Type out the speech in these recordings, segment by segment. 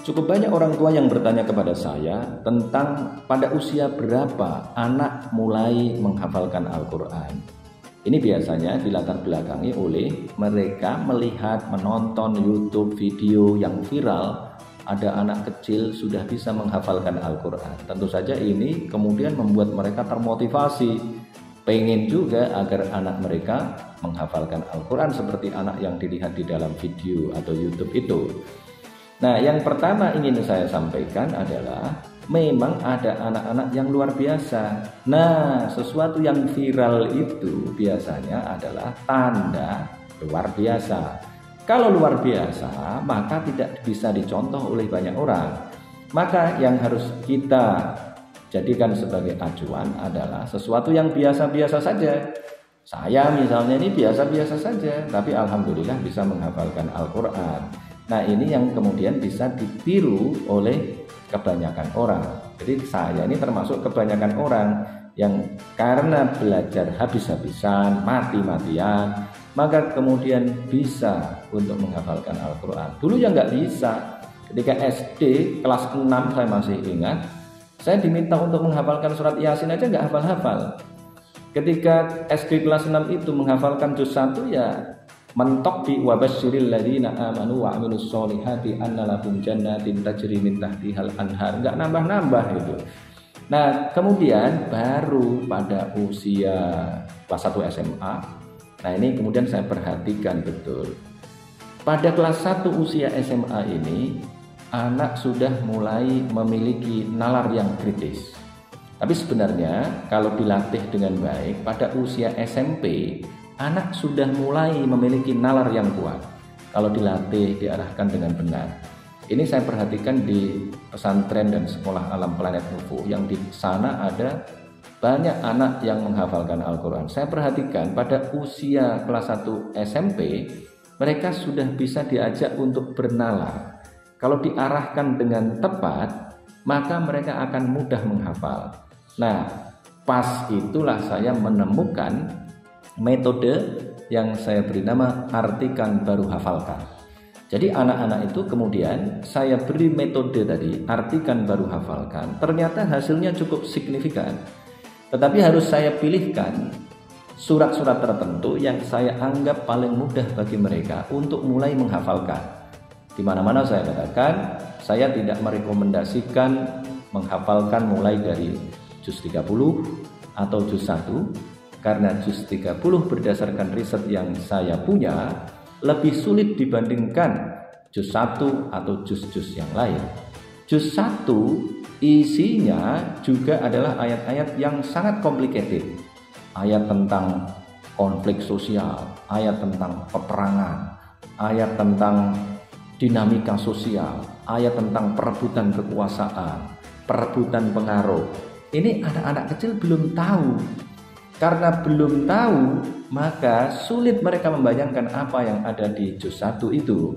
Cukup banyak orang tua yang bertanya kepada saya tentang pada usia berapa anak mulai menghafalkan Al-Quran. Ini biasanya dilatar belakangi oleh mereka melihat, menonton YouTube video yang viral, ada anak kecil sudah bisa menghafalkan Al-Quran. Tentu saja ini kemudian membuat mereka termotivasi, pengen juga agar anak mereka menghafalkan Al-Quran seperti anak yang dilihat di dalam video atau YouTube itu. Nah, yang pertama ingin saya sampaikan adalah memang ada anak-anak yang luar biasa. Nah, sesuatu yang viral itu biasanya adalah tanda luar biasa. Kalau luar biasa, maka tidak bisa dicontoh oleh banyak orang. Maka yang harus kita jadikan sebagai acuan adalah sesuatu yang biasa-biasa saja. Saya misalnya ini biasa-biasa saja, tapi alhamdulillah bisa menghafalkan Al-Quran. Nah, ini yang kemudian bisa ditiru oleh kebanyakan orang. Jadi saya ini termasuk kebanyakan orang yang karena belajar habis-habisan, mati-matian, maka kemudian bisa untuk menghafalkan Al-Quran. Dulu ya nggak bisa. Ketika SD kelas 6 saya masih ingat, saya diminta untuk menghafalkan surat Yasin aja nggak hafal-hafal. Ketika SD kelas 6 itu menghafalkan juz 1 ya mentok di wabasyiril ladzina amanu wa amilus solihati anna lahum jannatin tajri min tahtihal anhar, enggak nambah-nambah gitu. Nah, kemudian baru pada usia kelas 1 SMA. Nah, ini kemudian saya perhatikan betul. Pada kelas 1 usia SMA ini anak sudah mulai memiliki nalar yang kritis. Tapi sebenarnya kalau dilatih dengan baik pada usia SMP anak sudah mulai memiliki nalar yang kuat kalau dilatih, diarahkan dengan benar. Ini saya perhatikan di pesantren dan sekolah alam planet UFO, yang di sana ada banyak anak yang menghafalkan Al-Quran. Saya perhatikan pada usia kelas 1 SMP mereka sudah bisa diajak untuk bernalar. Kalau diarahkan dengan tepat maka mereka akan mudah menghafal. Nah, pas itulah saya menemukan metode yang saya beri nama artikan baru hafalkan. Jadi anak-anak itu kemudian saya beri metode tadi, artikan baru hafalkan. Ternyata hasilnya cukup signifikan. Tetapi harus saya pilihkan surat-surat tertentu yang saya anggap paling mudah bagi mereka untuk mulai menghafalkan. Di mana-mana saya katakan, saya tidak merekomendasikan menghafalkan mulai dari juz 30 atau juz 1. Karena juz 30 berdasarkan riset yang saya punya lebih sulit dibandingkan juz 1 atau juz-juz yang lain. Juz 1 isinya juga adalah ayat-ayat yang sangat complicated. Ayat tentang konflik sosial, ayat tentang peperangan, ayat tentang dinamika sosial, ayat tentang perebutan kekuasaan, perebutan pengaruh. Ini anak-anak kecil belum tahu. Karena belum tahu, maka sulit mereka membayangkan apa yang ada di juz 1 itu.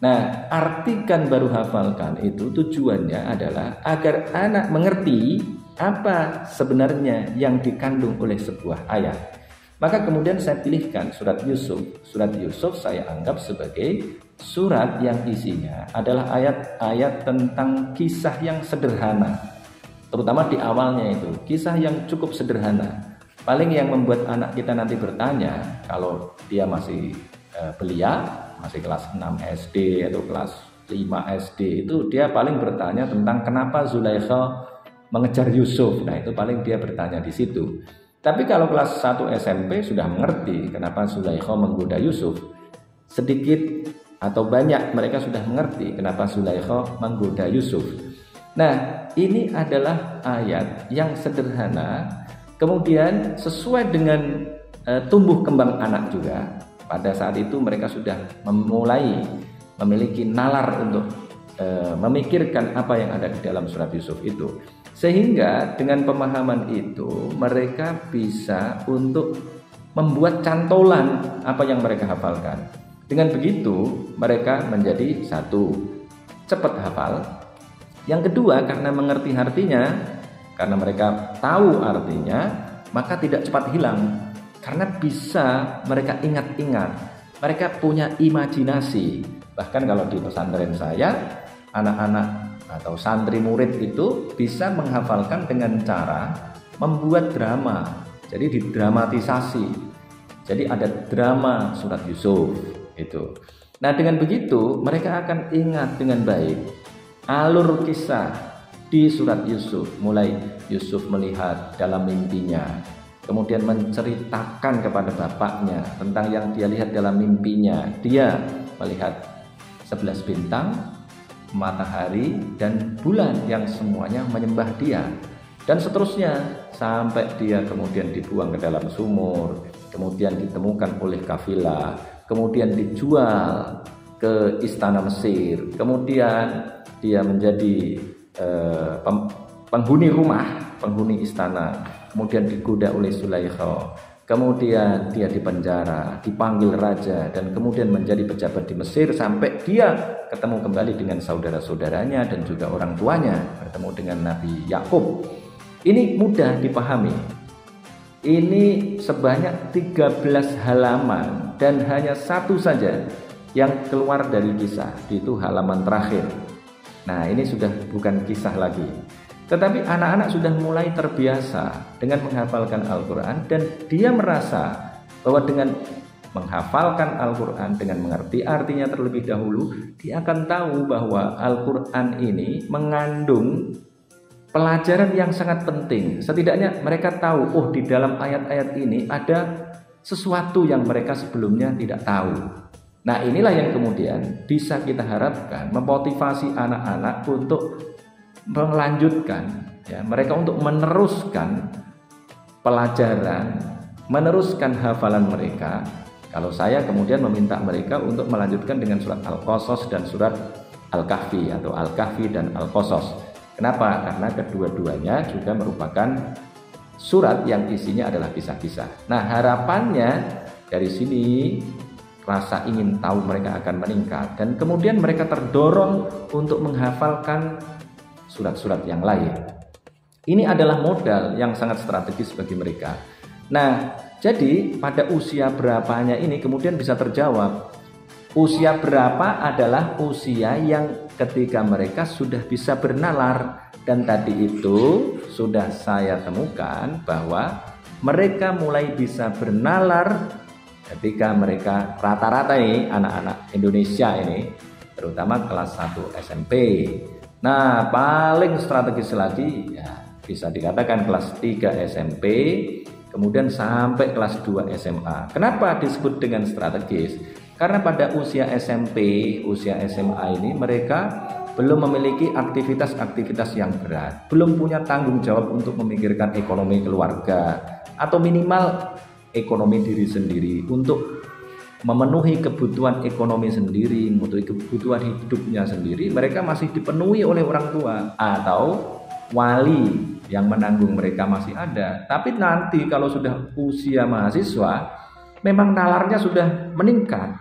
Nah, artikan baru hafalkan itu tujuannya adalah agar anak mengerti apa sebenarnya yang dikandung oleh sebuah ayat. Maka kemudian saya pilihkan surat Yusuf. Surat Yusuf saya anggap sebagai surat yang isinya adalah ayat-ayat tentang kisah yang sederhana. Terutama di awalnya itu, kisah yang cukup sederhana. Paling yang membuat anak kita nanti bertanya, kalau dia masih belia, masih kelas 6 SD atau kelas 5 SD, itu dia paling bertanya tentang kenapa Zulaikha mengejar Yusuf. Nah, itu paling dia bertanya di situ. Tapi kalau kelas 1 SMP sudah mengerti kenapa Zulaikha menggoda Yusuf. Sedikit atau banyak mereka sudah mengerti kenapa Zulaikha menggoda Yusuf. Nah, ini adalah ayat yang sederhana, kemudian sesuai dengan tumbuh kembang anak juga. Pada saat itu mereka sudah mulai memiliki nalar untuk memikirkan apa yang ada di dalam surat Yusuf itu. Sehingga dengan pemahaman itu mereka bisa untuk membuat cantolan apa yang mereka hafalkan. Dengan begitu mereka menjadi satu, cepat hafal. Yang kedua, karena mengerti artinya, karena mereka tahu artinya, maka tidak cepat hilang. Karena bisa mereka ingat-ingat, mereka punya imajinasi. Bahkan kalau di pesantren saya, anak-anak atau santri murid itu bisa menghafalkan dengan cara membuat drama. Jadi didramatisasi. Jadi ada drama surat Yusuf itu. Nah, dengan begitu mereka akan ingat dengan baik alur kisah di surat Yusuf. Mulai Yusuf melihat dalam mimpinya, kemudian menceritakan kepada bapaknya tentang yang dia lihat dalam mimpinya. Dia melihat 11 bintang, matahari, dan bulan yang semuanya menyembah dia. Dan seterusnya sampai dia kemudian dibuang ke dalam sumur, kemudian ditemukan oleh kafilah, kemudian dijual ke istana Mesir, kemudian dia menjadi penghuni rumah, penghuni istana, kemudian digoda oleh Zulaikha, kemudian dia dipenjara, dipanggil raja, dan kemudian menjadi pejabat di Mesir sampai dia ketemu kembali dengan saudara-saudaranya dan juga orang tuanya, bertemu dengan Nabi Yakub. Ini mudah dipahami. Ini sebanyak 13 halaman dan hanya satu saja yang keluar dari kisah, itu halaman terakhir. Nah, ini sudah bukan kisah lagi. Tetapi anak-anak sudah mulai terbiasa dengan menghafalkan Al-Quran, dan dia merasa bahwa dengan menghafalkan Al-Quran, dengan mengerti artinya terlebih dahulu, dia akan tahu bahwa Al-Quran ini mengandung pelajaran yang sangat penting. Setidaknya mereka tahu, oh, di dalam ayat-ayat ini ada sesuatu yang mereka sebelumnya tidak tahu. Nah, inilah yang kemudian bisa kita harapkan memotivasi anak-anak untuk melanjutkan, ya, mereka untuk meneruskan pelajaran, meneruskan hafalan mereka. Kalau saya kemudian meminta mereka untuk melanjutkan dengan surat Al-Qasas dan surat Al-Kahfi, atau Al-Kahfi dan Al-Qasas. Kenapa? Karena kedua-duanya juga merupakan surat yang isinya adalah kisah-kisah. Nah, harapannya dari sini rasa ingin tahu mereka akan meningkat, dan kemudian mereka terdorong untuk menghafalkan surat-surat yang lain. Ini adalah modal yang sangat strategis bagi mereka. Nah, jadi pada usia berapanya ini kemudian bisa terjawab. Usia berapa adalah usia yang ketika mereka sudah bisa bernalar. Dan tadi itu sudah saya temukan bahwa mereka mulai bisa bernalar ketika mereka rata-rata ini, anak-anak Indonesia ini, terutama kelas 1 SMP. Nah, paling strategis lagi ya bisa dikatakan kelas 3 SMP, kemudian sampai kelas 2 SMA. Kenapa disebut dengan strategis? Karena pada usia SMP, usia SMA ini mereka belum memiliki aktivitas-aktivitas yang berat, belum punya tanggung jawab untuk memikirkan ekonomi keluarga, atau minimal ekonomi diri sendiri, untuk memenuhi kebutuhan ekonomi sendiri, memenuhi kebutuhan hidupnya sendiri. Mereka masih dipenuhi oleh orang tua atau wali yang menanggung mereka masih ada. Tapi nanti kalau sudah usia mahasiswa, memang nalarnya sudah meningkat,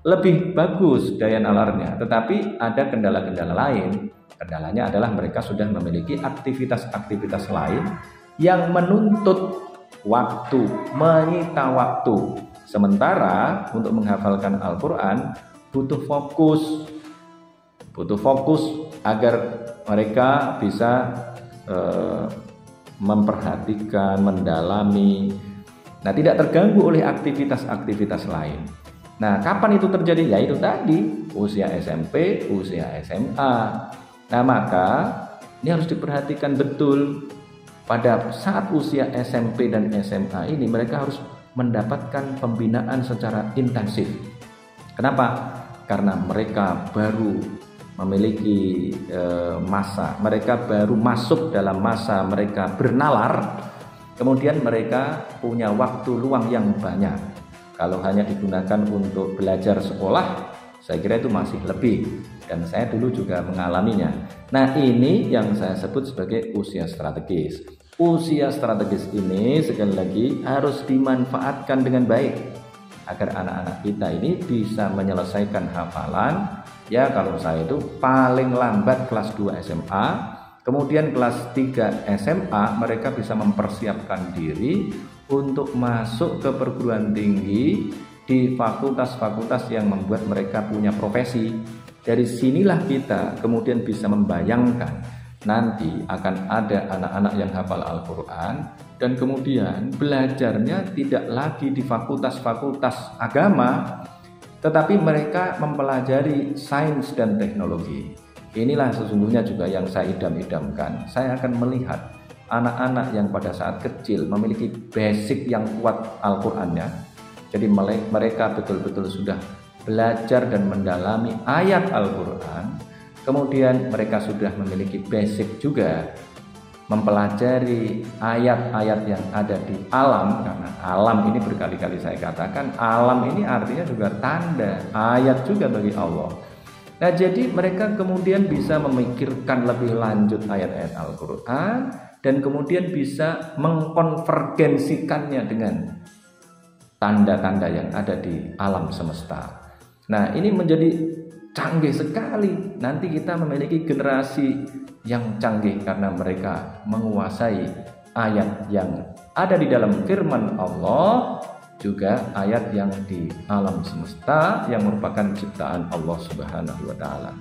lebih bagus daya nalarnya, tetapi ada kendala-kendala lain. Kendalanya adalah mereka sudah memiliki aktivitas-aktivitas lain yang menuntut waktu, menyita waktu. Sementara untuk menghafalkan Al-Quran butuh fokus agar mereka bisa memperhatikan, mendalami. Nah, tidak terganggu oleh aktivitas-aktivitas lain. Nah, kapan itu terjadi? Ya itu tadi, usia SMP, usia SMA. Nah, maka ini harus diperhatikan betul. Pada saat usia SMP dan SMA ini mereka harus mendapatkan pembinaan secara intensif. Kenapa? Karena mereka baru memiliki masa, mereka baru masuk dalam masa mereka bernalar. Kemudian mereka punya waktu luang yang banyak. Kalau hanya digunakan untuk belajar sekolah, saya kira itu masih lebih, dan saya dulu juga mengalaminya. Nah, ini yang saya sebut sebagai usia strategis. Usia strategis ini sekali lagi harus dimanfaatkan dengan baik agar anak-anak kita ini bisa menyelesaikan hafalan. Ya, kalau saya itu paling lambat kelas 2 SMA, kemudian kelas 3 SMA mereka bisa mempersiapkan diri untuk masuk ke perguruan tinggi di fakultas-fakultas yang membuat mereka punya profesi. Dari sinilah kita kemudian bisa membayangkan nanti akan ada anak-anak yang hafal Al-Quran dan kemudian belajarnya tidak lagi di fakultas-fakultas agama, tetapi mereka mempelajari sains dan teknologi. Inilah sesungguhnya juga yang saya idam-idamkan. Saya akan melihat anak-anak yang pada saat kecil memiliki basic yang kuat Al-Qur'annya. Jadi mereka betul-betul sudah belajar dan mendalami ayat Al-Qur'an. Kemudian mereka sudah memiliki basic juga mempelajari ayat-ayat yang ada di alam, karena alam ini berkali-kali saya katakan, alam ini artinya juga tanda, ayat juga bagi Allah. Nah, jadi mereka kemudian bisa memikirkan lebih lanjut ayat-ayat Al-Quran dan kemudian bisa mengkonvergensikannya dengan tanda-tanda yang ada di alam semesta. Nah, ini menjadi canggih sekali. Nanti kita memiliki generasi yang canggih karena mereka menguasai ayat yang ada di dalam firman Allah, juga ayat yang di alam semesta yang merupakan ciptaan Allah Subhanahu wa taala.